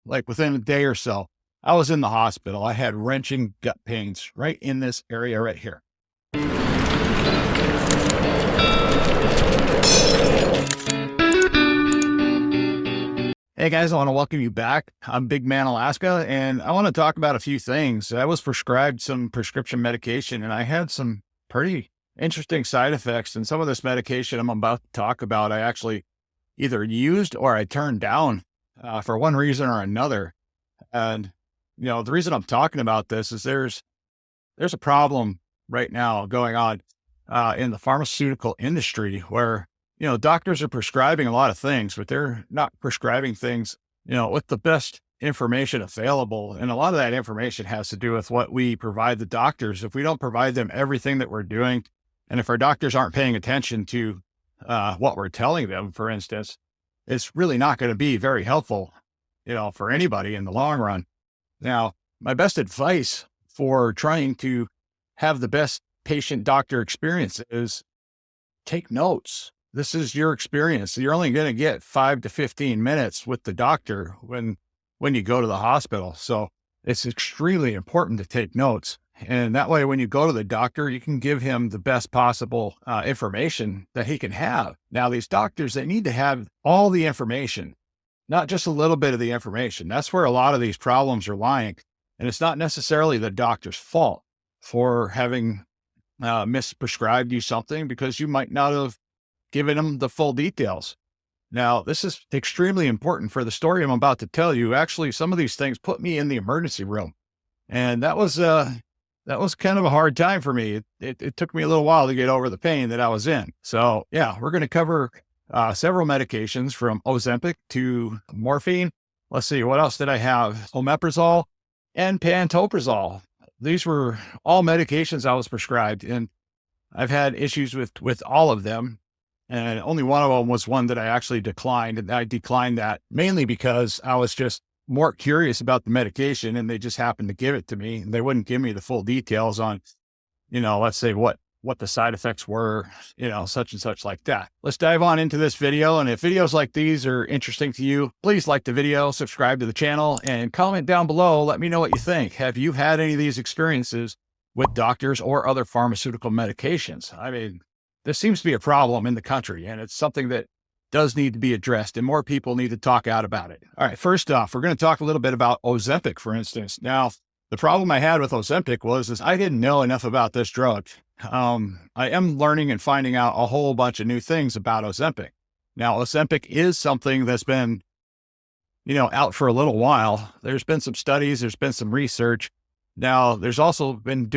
like within a day or so, I was in the hospital. I had wrenching gut pains right in this area right here. Hey guys, I want to welcome you back. I'm Big Man Alaska, and I want to talk about a few things. I was prescribed some prescription medication, and I had some pretty interesting side effects. And some of this medication I'm about to talk about, I actually either used or I turned down for one reason or another. And the reason I'm talking about this is there's a problem right now going on in the pharmaceutical industry where doctors are prescribing a lot of things, but they're not prescribing things, with the best information available. And a lot of that information has to do with what we provide the doctors. If we don't provide them everything that we're doing, and if our doctors aren't paying attention to what we're telling them, for instance, it's really not going to be very helpful, for anybody in the long run. Now, my best advice for trying to have the best patient doctor experience is take notes. This is your experience. You're only going to get 5 to 15 minutes with the doctor when you go to the hospital. So it's extremely important to take notes. And that way, when you go to the doctor, you can give him the best possible information that he can have. Now, these doctors, they need to have all the information, not just a little bit of the information. That's where a lot of these problems are lying. And it's not necessarily the doctor's fault for having misprescribed you something, because you might not have given them the full details. Now, this is extremely important for the story I'm about to tell you. Actually, some of these things put me in the emergency room, and that was kind of a hard time for me. It took me a little while to get over the pain that I was in. So yeah, we're going to cover several medications from Ozempic to morphine. Let's see, what else did I have? Omeprazole and Pantoprazole. These were all medications I was prescribed, and I've had issues with all of them. And only one of them was one that I actually declined. And I declined that mainly because I was just more curious about the medication, and they just happened to give it to me. They wouldn't give me the full details on, let's say what the side effects were, such and such like that. Let's dive on into this video. And if videos like these are interesting to you, please like the video, subscribe to the channel, and comment down below. Let me know what you think. Have you had any of these experiences with doctors or other pharmaceutical medications? I mean, this seems to be a problem in the country, and it's something that does need to be addressed, and more people need to talk out about it. All right, first off, we're going to talk a little bit about Ozempic, for instance. Now, the problem I had with Ozempic was I didn't know enough about this drug. I am learning and finding out a whole bunch of new things about Ozempic. Now, Ozempic is something that's been, out for a little while. There's been some studies, there's been some research. Now, there's also been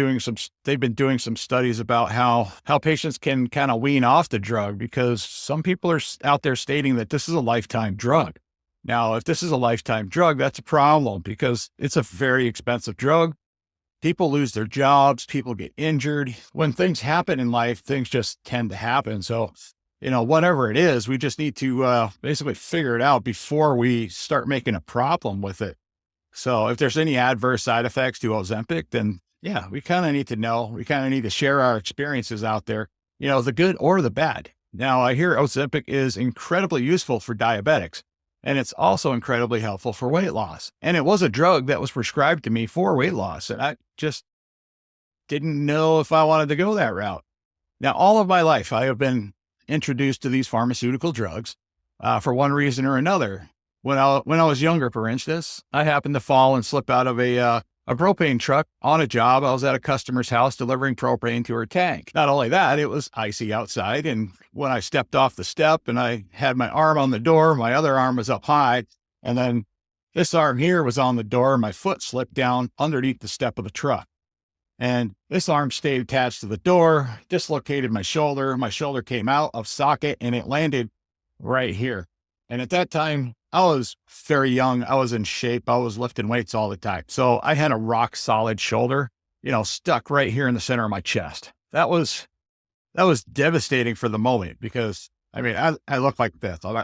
they've been doing some studies about how patients can kind of wean off the drug, because some people are out there stating that this is a lifetime drug. Now, if this is a lifetime drug, that's a problem, because it's a very expensive drug. People lose their jobs, people get injured. When things happen in life, things just tend to happen. So, whatever it is, we just need to basically figure it out before we start making a problem with it. So if there's any adverse side effects to Ozempic, then yeah, we kind of need to know. We kind of need to share our experiences out there, the good or the bad. Now, I hear Ozempic is incredibly useful for diabetics, and it's also incredibly helpful for weight loss. And it was a drug that was prescribed to me for weight loss, and I just didn't know if I wanted to go that route. Now, all of my life, I have been introduced to these pharmaceutical drugs for one reason or another. When I was younger, for instance, I happened to fall and slip out of a propane truck on a job. I was at a customer's house delivering propane to her tank. Not only that, it was icy outside. And when I stepped off the step and I had my arm on the door, my other arm was up high. And then this arm here was on the door. My foot slipped down underneath the step of the truck. And this arm stayed attached to the door, dislocated my shoulder. My shoulder came out of socket and it landed right here. And at that time, I was very young. I was in shape. I was lifting weights all the time. So I had a rock solid shoulder, stuck right here in the center of my chest. That was devastating for the moment, because I looked like this. In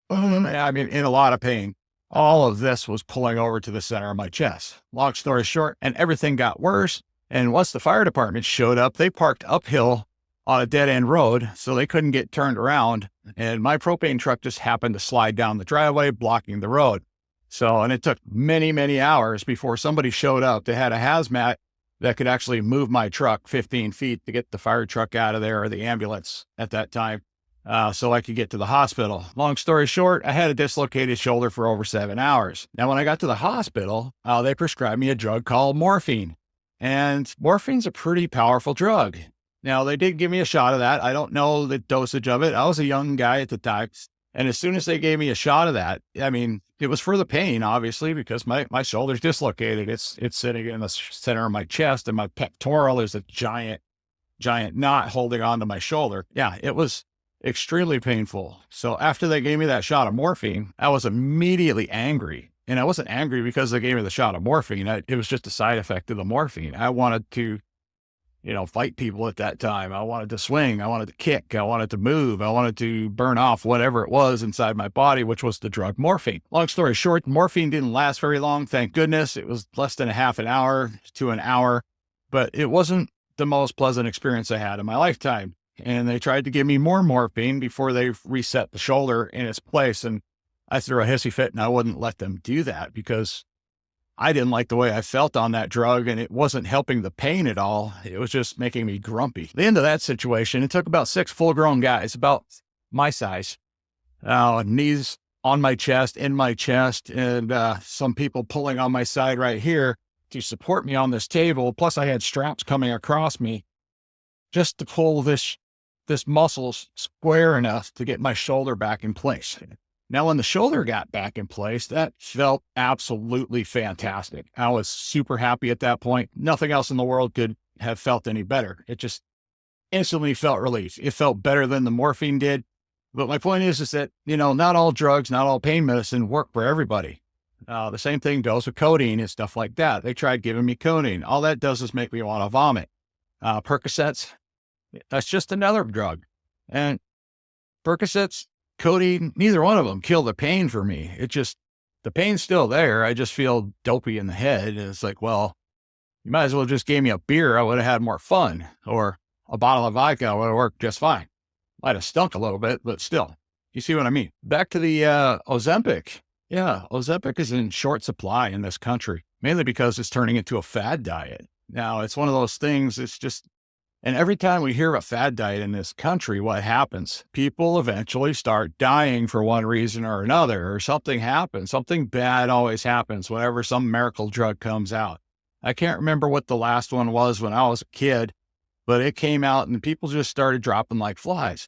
a lot of pain. All of this was pulling over to the center of my chest. Long story short, and everything got worse. And once the fire department showed up, they parked uphill on a dead end road, so they couldn't get turned around. And my propane truck just happened to slide down the driveway, blocking the road. So, and it took many, many hours before somebody showed up. They had a hazmat that could actually move my truck 15 feet to get the fire truck out of there, or the ambulance at that time, so I could get to the hospital. Long story short, I had a dislocated shoulder for over 7 hours. Now, when I got to the hospital, they prescribed me a drug called morphine. And morphine's a pretty powerful drug. Now, they did give me a shot of that. I don't know the dosage of it. I was a young guy at the time. And as soon as they gave me a shot of that, I mean, it was for the pain, obviously, because my shoulder's dislocated. It's sitting in the center of my chest, and my pectoral is a giant knot holding onto my shoulder. Yeah, it was extremely painful. So after they gave me that shot of morphine, I was immediately angry. And I wasn't angry because they gave me the shot of morphine. It was just a side effect of the morphine. I wanted to, fight people at that time. I wanted to swing. I wanted to kick. I wanted to move. I wanted to burn off whatever it was inside my body, which was the drug morphine. Long story short, morphine didn't last very long. Thank goodness. It was less than a half an hour to an hour, but it wasn't the most pleasant experience I had in my lifetime. And they tried to give me more morphine before they reset the shoulder in its place. And I threw a hissy fit, and I wouldn't let them do that because I didn't like the way I felt on that drug, and it wasn't helping the pain at all. It was just making me grumpy. At the end of that situation, it took about 6 full-grown guys, about my size, knees on my chest, in my chest, and some people pulling on my side right here to support me on this table. Plus, I had straps coming across me just to pull this muscle square enough to get my shoulder back in place. Now, when the shoulder got back in place, that felt absolutely fantastic. I was super happy at that point. Nothing else in the world could have felt any better. It just instantly felt relief. It felt better than the morphine did. But my point is that, not all drugs, not all pain medicine work for everybody. The same thing goes with codeine and stuff like that. They tried giving me codeine. All that does is make me want to vomit. Percocets, that's just another drug. And Percocets, codeine, neither one of them kill the pain for me. The pain's still there. I just feel dopey in the head. And it's like, well, you might as well just gave me a beer. I would have had more fun. Or a bottle of vodka would have worked just fine. Might have stunk a little bit, but still, you see what I mean? Back to the Ozempic. Yeah, Ozempic is in short supply in this country, mainly because it's turning into a fad diet. Now, it's one of those things, and every time we hear of a fad diet in this country, what happens? People eventually start dying for one reason or another, or something happens. Something bad always happens whenever some miracle drug comes out. I can't remember what the last one was when I was a kid, but it came out and people just started dropping like flies.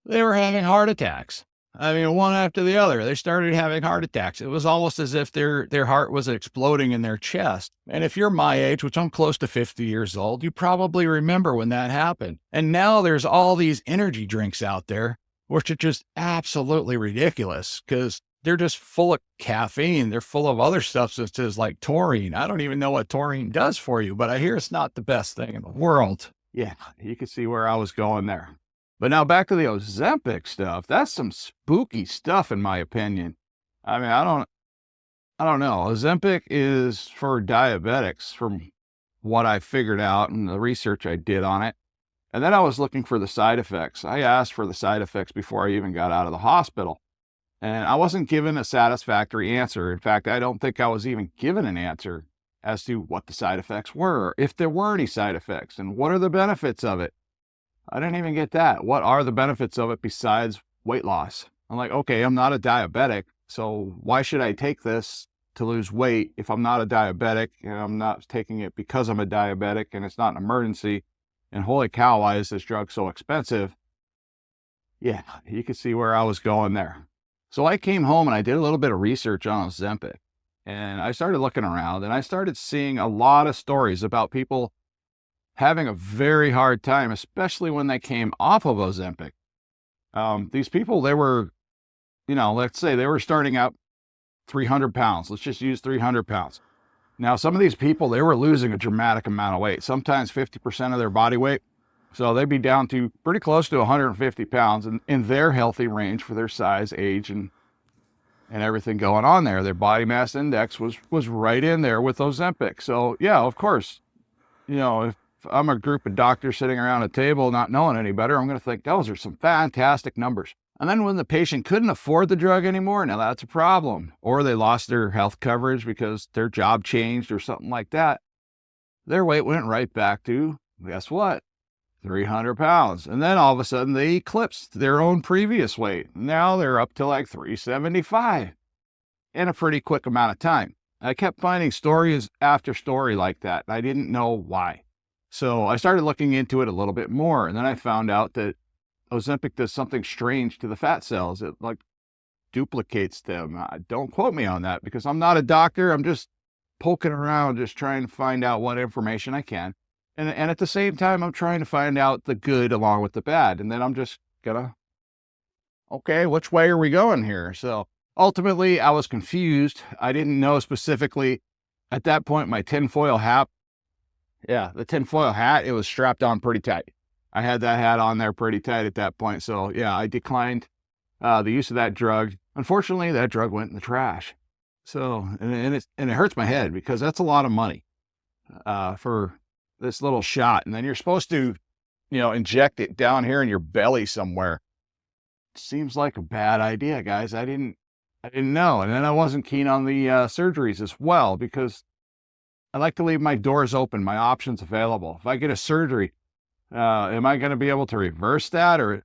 They were having heart attacks. I mean, one after the other, they started having heart attacks. It was almost as if their heart was exploding in their chest. And if you're my age, which I'm close to 50 years old, you probably remember when that happened. And now there's all these energy drinks out there, which are just absolutely ridiculous because they're just full of caffeine. They're full of other substances like taurine. I don't even know what taurine does for you, but I hear it's not the best thing in the world. Yeah, you can see where I was going there. But now back to the Ozempic stuff. That's some spooky stuff, in my opinion. I mean, I don't know. Ozempic is for diabetics, from what I figured out and the research I did on it. And then I was looking for the side effects. I asked for the side effects before I even got out of the hospital. And I wasn't given a satisfactory answer. In fact, I don't think I was even given an answer as to what the side effects were, if there were any side effects, and what are the benefits of it. I didn't even get that. What are the benefits of it besides weight loss? I'm like, okay, I'm not a diabetic, so why should I take this to lose weight if I'm not a diabetic and I'm not taking it because I'm a diabetic and it's not an emergency? And holy cow, why is this drug so expensive? Yeah, you can see where I was going there. So I came home and I did a little bit of research on Ozempic, and I started looking around and I started seeing a lot of stories about people having a very hard time, especially when they came off of Ozempic. These people, they were, let's say they were starting out 300 pounds. Let's just use 300 pounds. Now, some of these people, they were losing a dramatic amount of weight, sometimes 50% of their body weight. So they'd be down to pretty close to 150 pounds in their healthy range for their size, age, and everything going on there. Their body mass index was right in there with Ozempic. So yeah, of course, if I'm a group of doctors sitting around a table not knowing any better, I'm going to think those are some fantastic numbers. And then when the patient couldn't afford the drug anymore, now that's a problem. Or they lost their health coverage because their job changed or something like that. Their weight went right back to, guess what? 300 pounds. And then all of a sudden they eclipsed their own previous weight. Now they're up to like 375 in a pretty quick amount of time. I kept finding stories after story like that. I didn't know why. So I started looking into it a little bit more. And then I found out that Ozempic does something strange to the fat cells. It like duplicates them. Don't quote me on that because I'm not a doctor. I'm just poking around, just trying to find out what information I can. And at the same time, I'm trying to find out the good along with the bad. And then I'm just gonna, okay, which way are we going here? So ultimately, I was confused. I didn't know specifically at that point, my tinfoil hat. Yeah, the tinfoil hat, it was strapped on pretty tight. I had that hat on there pretty tight at that point. So yeah, I declined the use of that drug. Unfortunately, that drug went in the trash. So, and it hurts my head because that's a lot of money for this little shot. And then you're supposed to, inject it down here in your belly somewhere. Seems like a bad idea, guys. I didn't know. And then I wasn't keen on the surgeries as well because I like to leave my doors open, my options available. If I get a surgery, am I going to be able to reverse that, or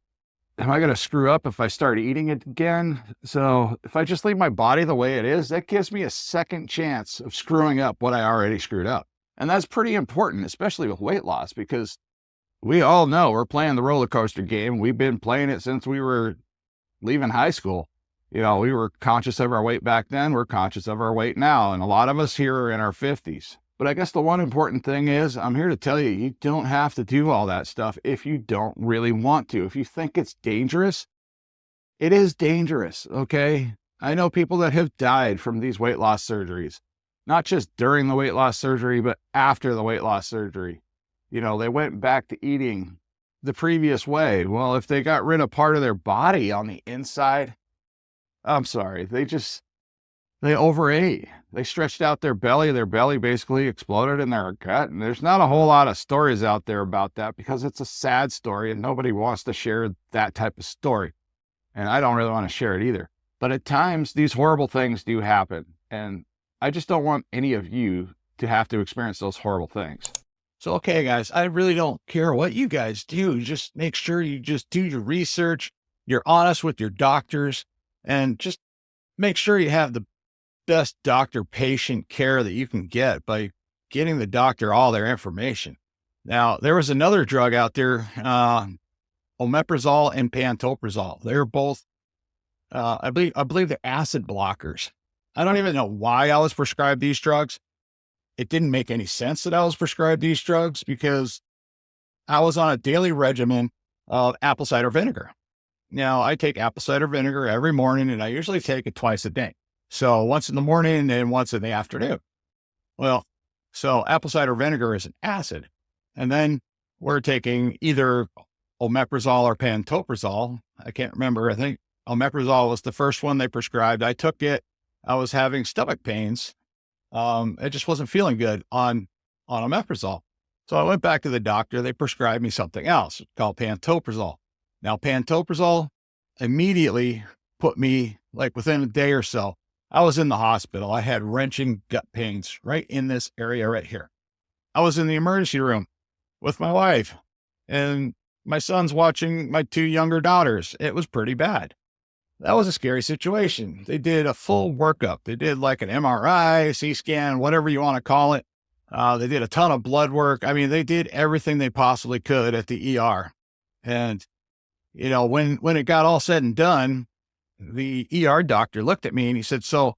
am I going to screw up if I start eating it again? So if I just leave my body the way it is, that gives me a second chance of screwing up what I already screwed up. And that's pretty important, especially with weight loss, because we all know we're playing the roller coaster game. We've been playing it since we were leaving high school. We were conscious of our weight back then. We're conscious of our weight now. And a lot of us here are in our 50s. But I guess the one important thing is I'm here to tell you, you don't have to do all that stuff if you don't really want to. If you think it's dangerous, it is dangerous, okay? I know people that have died from these weight loss surgeries, not just during the weight loss surgery, but after the weight loss surgery. They went back to eating the previous way. Well, if they got rid of part of their body on the inside, I'm sorry, they overate. They stretched out their belly. Their belly basically exploded in their gut. And there's not a whole lot of stories out there about that because it's a sad story and nobody wants to share that type of story. And I don't really want to share it either. But at times, these horrible things do happen. And I just don't want any of you to have to experience those horrible things. So, okay, guys, I really don't care what you guys do. Just make sure you just do your research. You're honest with your doctors and just make sure you have the best doctor-patient care that you can get by getting the doctor all their information. Now, there was another drug out there, Omeprazole and Pantoprazole. They're both, I believe they're acid blockers. I don't even know why I was prescribed these drugs. It didn't make any sense that I was prescribed these drugs because I was on a daily regimen of apple cider vinegar. Now, I take apple cider vinegar every morning, and I usually take it twice a day. So once in the morning and once in the afternoon. Well, so apple cider vinegar is an acid. And then we're taking either Omeprazole or Pantoprazole. I can't remember. I think Omeprazole was the first one they prescribed. I took it. I was having stomach pains. It just wasn't feeling good on Omeprazole. So I went back to the doctor. They prescribed me something else called Pantoprazole. Now, Pantoprazole immediately put me, like within a day or so, I was in the hospital. I had wrenching gut pains right in this area right here. I was in the emergency room with my wife, and my son's watching my two younger daughters. It was pretty bad. That was a scary situation. They did a full workup. They did like an MRI, C-scan, whatever you want to call it. They did a ton of blood work. I mean, they did everything they possibly could at the ER. And, when it got all said and done, the ER doctor looked at me and he said, "So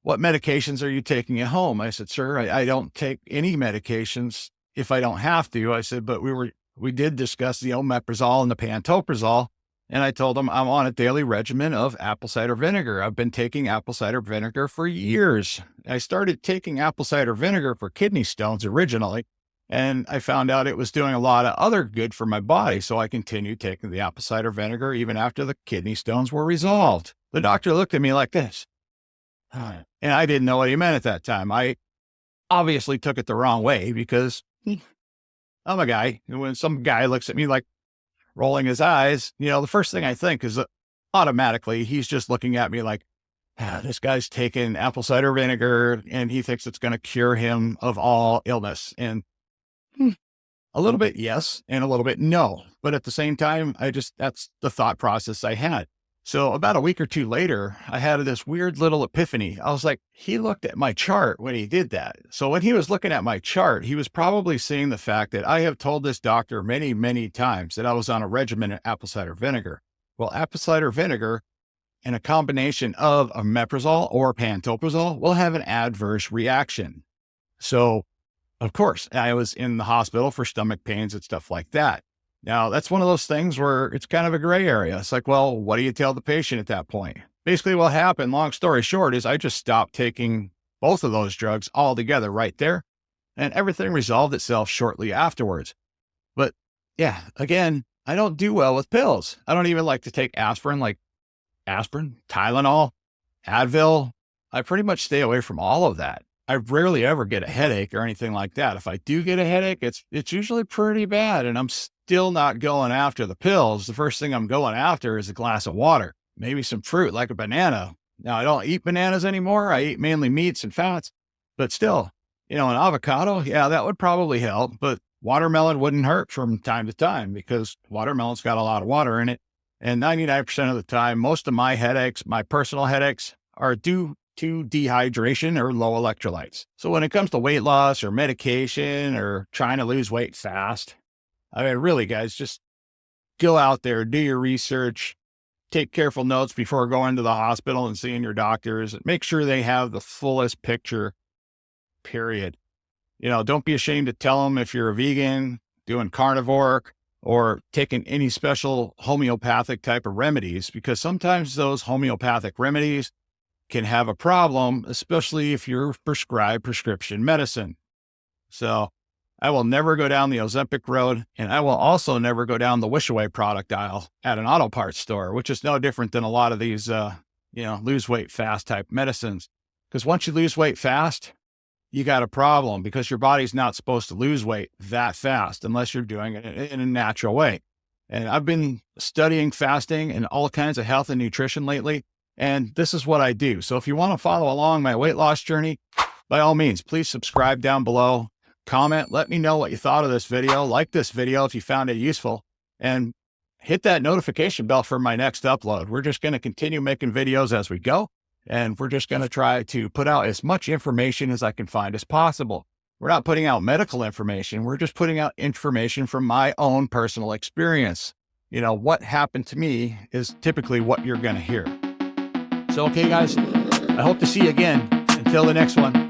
what medications are you taking at home?" I said, "Sir, I don't take any medications if I don't have to." I said, "But we did discuss the Omeprazole and the Pantoprazole." And I told him I'm on a daily regimen of apple cider vinegar. I've been taking apple cider vinegar for years. I started taking apple cider vinegar for kidney stones originally, and I found out it was doing a lot of other good for my body. So I continued taking the apple cider vinegar even after the kidney stones were resolved. The doctor looked at me like this, and I didn't know what he meant at that time. I obviously took it the wrong way because I'm a guy. And when some guy looks at me like rolling his eyes, the first thing I think is, automatically he's just looking at me like, this guy's taking apple cider vinegar and he thinks it's going to cure him of all illness. And hmm, a little bit yes, and a little bit no. But at the same time, that's the thought process I had. So about a week or two later, I had this weird little epiphany. I was like, he looked at my chart when he did that. So when he was looking at my chart, he was probably seeing the fact that I have told this doctor many, many times that I was on a regimen of apple cider vinegar. Well, apple cider vinegar and a combination of omeprazole or pantoprazole will have an adverse reaction. So of course, I was in the hospital for stomach pains and stuff like that. Now, that's one of those things where it's kind of a gray area. It's like, well, what do you tell the patient at that point? Basically, what happened, long story short, is I just stopped taking both of those drugs altogether right there, and everything resolved itself shortly afterwards. But yeah, again, I don't do well with pills. I don't even like to take aspirin, like aspirin, Tylenol, Advil. I pretty much stay away from all of that. I rarely ever get a headache or anything like that. If I do get a headache, it's usually pretty bad, and I'm still not going after the pills. The first thing I'm going after is a glass of water, maybe some fruit like a banana. Now, I don't eat bananas anymore. I eat mainly meats and fats, but still, an avocado, yeah, that would probably help, but watermelon wouldn't hurt from time to time because watermelon's got a lot of water in it. And 99% of the time, most of my headaches, my personal headaches, are due to dehydration or low electrolytes. So when it comes to weight loss or medication or trying to lose weight fast, I mean, really, guys, just go out there, do your research, take careful notes before going to the hospital and seeing your doctors. Make sure they have the fullest picture, period. Don't be ashamed to tell them if you're a vegan, doing carnivore, or taking any special homeopathic type of remedies, because sometimes those homeopathic remedies can have a problem, especially if you're prescribed prescription medicine. So I will never go down the Ozempic road, and I will also never go down the wish away product aisle at an auto parts store, which is no different than a lot of these, lose weight fast type medicines. Because once you lose weight fast, you got a problem because your body's not supposed to lose weight that fast unless you're doing it in a natural way. And I've been studying fasting and all kinds of health and nutrition lately, and this is what I do. So if you want to follow along my weight loss journey, by all means, please subscribe down below, comment, let me know what you thought of this video, like this video if you found it useful, and hit that notification bell for my next upload. We're just going to continue making videos as we go, and we're just going to try to put out as much information as I can find as possible. We're not putting out medical information. We're just putting out information from my own personal experience. What happened to me is typically what you're going to hear. So, okay, guys, I hope to see you again. Until the next one.